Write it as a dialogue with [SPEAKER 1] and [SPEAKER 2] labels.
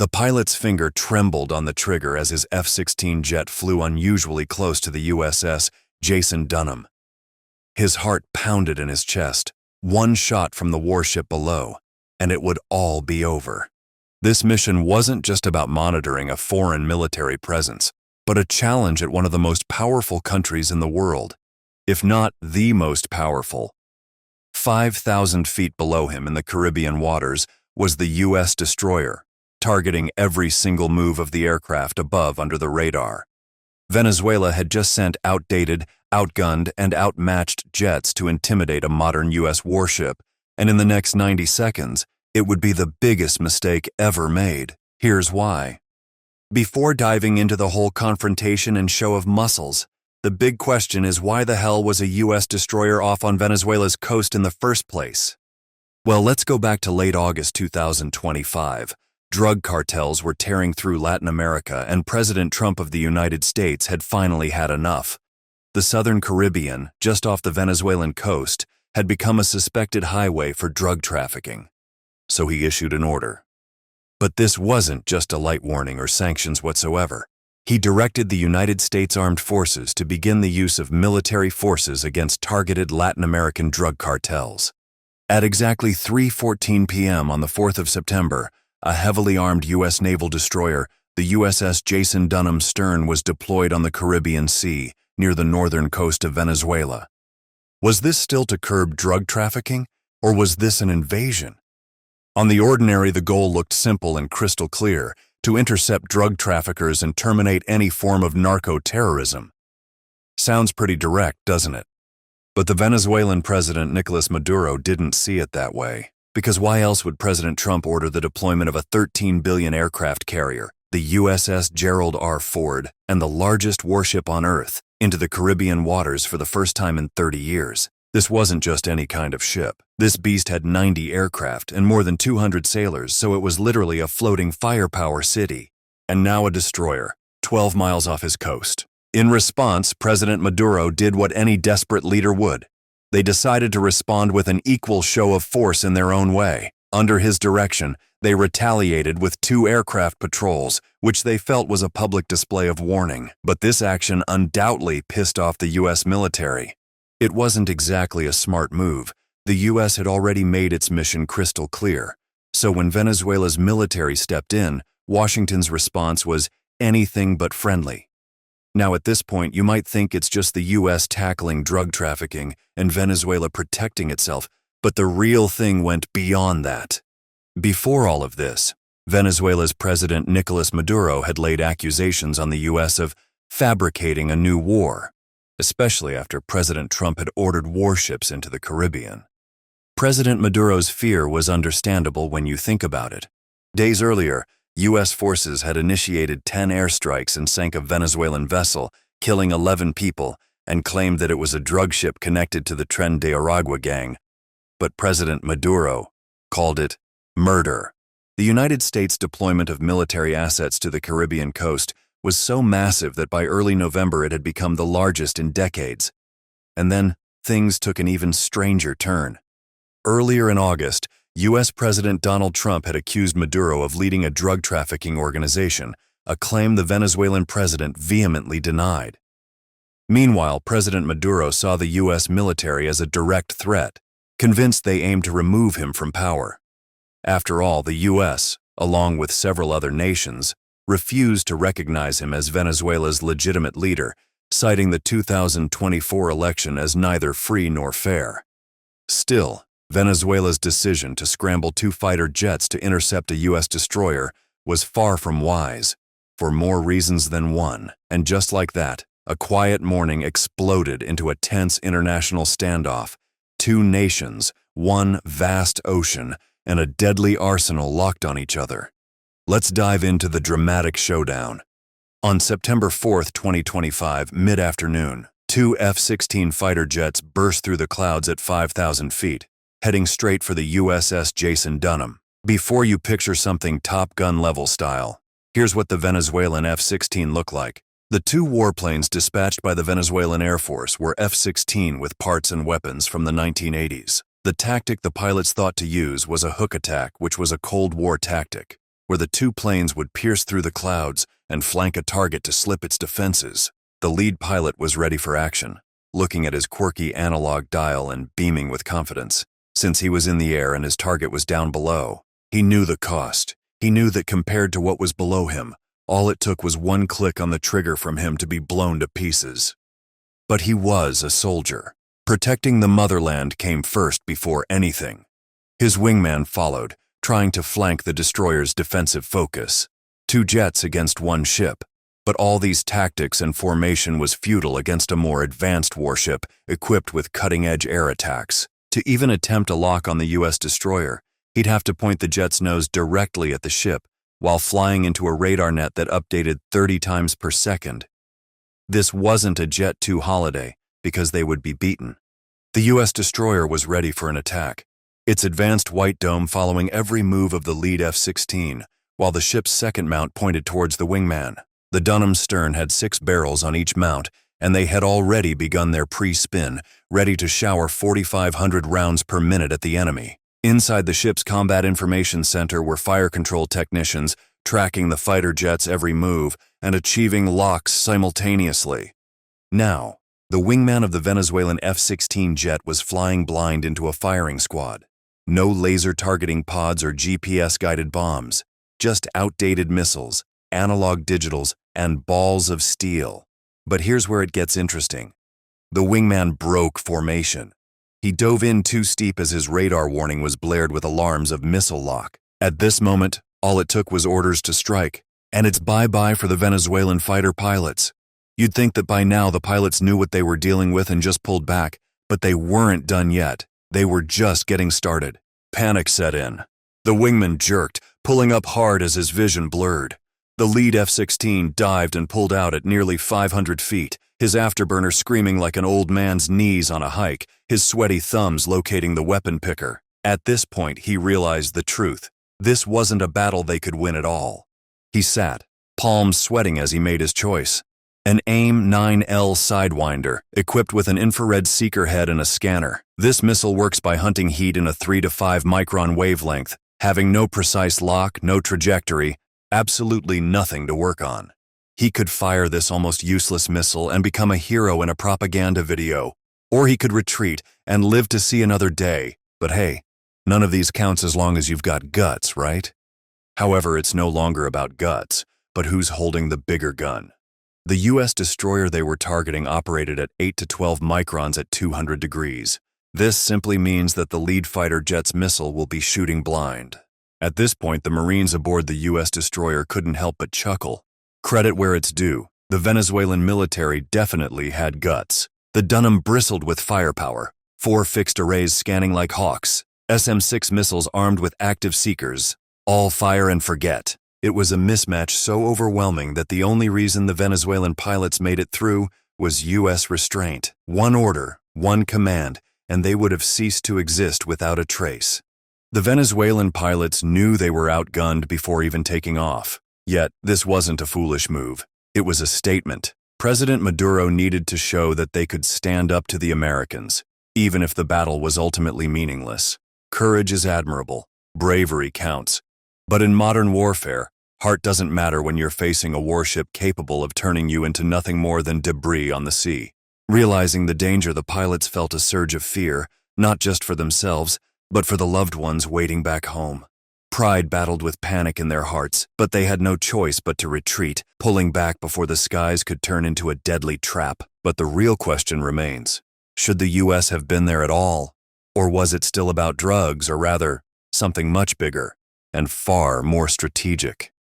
[SPEAKER 1] The pilot's finger trembled on the trigger as his F-16 jet flew unusually close to the USS Jason Dunham. His heart pounded in his chest, one shot from the warship below, and it would all be over. This mission wasn't just about monitoring a foreign military presence, but a challenge at one of the most powerful countries in the world, if not the most powerful. 5,000 feet below him in the Caribbean waters was the U.S. destroyer, targeting every single move of the aircraft above under the radar. Venezuela had just sent outdated, outgunned, and outmatched jets to intimidate a modern U.S. warship, and in the next 90 seconds, it would be the biggest mistake ever made. Here's why. Before diving into the whole confrontation and show of muscles, the big question is why the hell was a U.S. destroyer off on Venezuela's coast in the first place? Well, let's go back to late August 2025. Drug cartels were tearing through Latin America, and President Trump of the United States had finally had enough. The southern Caribbean, just off the Venezuelan coast, had become a suspected highway for drug trafficking. So he issued an order. But this wasn't just a light warning or sanctions whatsoever. He directed the United States Armed Forces to begin the use of military forces against targeted Latin American drug cartels. At exactly 3:14 p.m. on the 4th of September, a heavily armed U.S. naval destroyer, the USS Jason Dunham stern, was deployed on the Caribbean Sea near the northern coast of Venezuela. Was this still to curb drug trafficking, or was this an invasion? On the ordinary, the goal looked simple and crystal clear: to intercept drug traffickers and terminate any form of narco-terrorism. Sounds pretty direct, doesn't it? But the Venezuelan president, Nicolas Maduro, didn't see it that way. Because why else would President Trump order the deployment of a $13 billion aircraft carrier, the USS Gerald R. Ford, and the largest warship on Earth, into the Caribbean waters for the first time in 30 years? This wasn't just any kind of ship. This beast had 90 aircraft and more than 200 sailors, so it was literally a floating firepower city. And now a destroyer, 12 miles off his coast. In response, President Maduro did what any desperate leader would. They decided to respond with an equal show of force in their own way. Under his direction, they retaliated with 2 aircraft patrols, which they felt was a public display of warning. But this action undoubtedly pissed off the U.S. military. It wasn't exactly a smart move. The U.S. had already made its mission crystal clear. So when Venezuela's military stepped in, Washington's response was anything but friendly. Now at this point, you might think it's just the U.S. tackling drug trafficking and Venezuela protecting itself, but the real thing went beyond that. Before all of this, Venezuela's President Nicolas Maduro had laid accusations on the U.S. of fabricating a new war, especially after President Trump had ordered warships into the Caribbean. President Maduro's fear was understandable when you think about it. Days earlier, U.S. forces had initiated 10 airstrikes and sank a Venezuelan vessel, killing 11 people, and claimed that it was a drug ship connected to the Tren de Aragua gang. But President Maduro called it murder. The United States' deployment of military assets to the Caribbean coast was so massive that by early November it had become the largest in decades. And then things took an even stranger turn. Earlier in August, U.S. President Donald Trump had accused Maduro of leading a drug trafficking organization, a claim the Venezuelan president vehemently denied. Meanwhile, President Maduro saw the U.S. military as a direct threat, convinced they aimed to remove him from power. After all, the U.S., along with several other nations, refused to recognize him as Venezuela's legitimate leader, citing the 2024 election as neither free nor fair. Still, Venezuela's decision to scramble 2 fighter jets to intercept a U.S. destroyer was far from wise, for more reasons than one. And just like that, a quiet morning exploded into a tense international standoff. 2 nations, one vast ocean, and a deadly arsenal locked on each other. Let's dive into the dramatic showdown. On September 4th, 2025, mid-afternoon, 2 F-16 fighter jets burst through the clouds at 5,000 feet, heading straight for the USS Jason Dunham. Before you picture something Top Gun level style, here's what the Venezuelan F-16 looked like. The 2 warplanes dispatched by the Venezuelan Air Force were F-16 with parts and weapons from the 1980s. The tactic the pilots thought to use was a hook attack, which was a Cold War tactic, where the two planes would pierce through the clouds and flank a target to slip its defenses. The lead pilot was ready for action, looking at his quirky analog dial and beaming with confidence. Since he was in the air and his target was down below, he knew the cost. He knew that compared to what was below him, all it took was one click on the trigger from him to be blown to pieces. But he was a soldier. Protecting the motherland came first before anything. His wingman followed, trying to flank the destroyer's defensive focus. 2 jets against 1 ship. But all these tactics and formation was futile against a more advanced warship equipped with cutting-edge air attacks. To even attempt a lock on the U.S. destroyer, he'd have to point the jet's nose directly at the ship while flying into a radar net that updated 30 times per second. This wasn't a Jet 2 holiday, because they would be beaten. The U.S. destroyer was ready for an attack, its advanced white dome following every move of the lead F-16, while the ship's second mount pointed towards the wingman. The Dunham's stern had 6 barrels on each mount, and they had already begun their pre-spin, ready to shower 4,500 rounds per minute at the enemy. Inside the ship's combat information center were fire control technicians tracking the fighter jet's every move and achieving locks simultaneously. Now, the wingman of the Venezuelan F-16 jet was flying blind into a firing squad. No laser targeting pods or GPS-guided bombs, just outdated missiles, analog digitals, and balls of steel. But here's where it gets interesting. The wingman broke formation. He dove in too steep as his radar warning was blared with alarms of missile lock. At this moment, all it took was orders to strike, and it's bye-bye for the Venezuelan fighter pilots. You'd think that by now the pilots knew what they were dealing with and just pulled back, but they weren't done yet. They were just getting started. Panic set in. The wingman jerked, pulling up hard as his vision blurred. The lead F-16 dived and pulled out at nearly 500 feet, his afterburner screaming like an old man's knees on a hike, his sweaty thumbs locating the weapon picker. At this point, he realized the truth. This wasn't a battle they could win at all. He sat, palms sweating as he made his choice. An AIM-9L Sidewinder, equipped with an infrared seeker head and a scanner. This missile works by hunting heat in a 3 to 5 micron wavelength, having no precise lock, no trajectory, absolutely nothing to work on. He could fire this almost useless missile and become a hero in a propaganda video, or he could retreat and live to see another day. But hey, none of these counts as long as you've got guts, right? However, it's no longer about guts, but who's holding the bigger gun. The U.S. destroyer they were targeting operated at 8 to 12 microns at 200 degrees. This simply means that the lead fighter jet's missile will be shooting blind. At this point, the Marines aboard the U.S. destroyer couldn't help but chuckle. Credit where it's due. The Venezuelan military definitely had guts. The Dunham bristled with firepower, 4 fixed arrays scanning like hawks, SM-6 missiles armed with active seekers, all fire and forget. It was a mismatch so overwhelming that the only reason the Venezuelan pilots made it through was U.S. restraint. One order, one command, and they would have ceased to exist without a trace. The Venezuelan pilots knew they were outgunned before even taking off. Yet, this wasn't a foolish move. It was a statement. President Maduro needed to show that they could stand up to the Americans, even if the battle was ultimately meaningless. Courage is admirable. Bravery counts. But in modern warfare, heart doesn't matter when you're facing a warship capable of turning you into nothing more than debris on the sea. Realizing the danger, the pilots felt a surge of fear, not just for themselves, but for the loved ones waiting back home. Pride battled with panic in their hearts, but they had no choice but to retreat, pulling back before the skies could turn into a deadly trap. But the real question remains, should the U.S. have been there at all? Or was it still about drugs, or rather, something much bigger and far more strategic?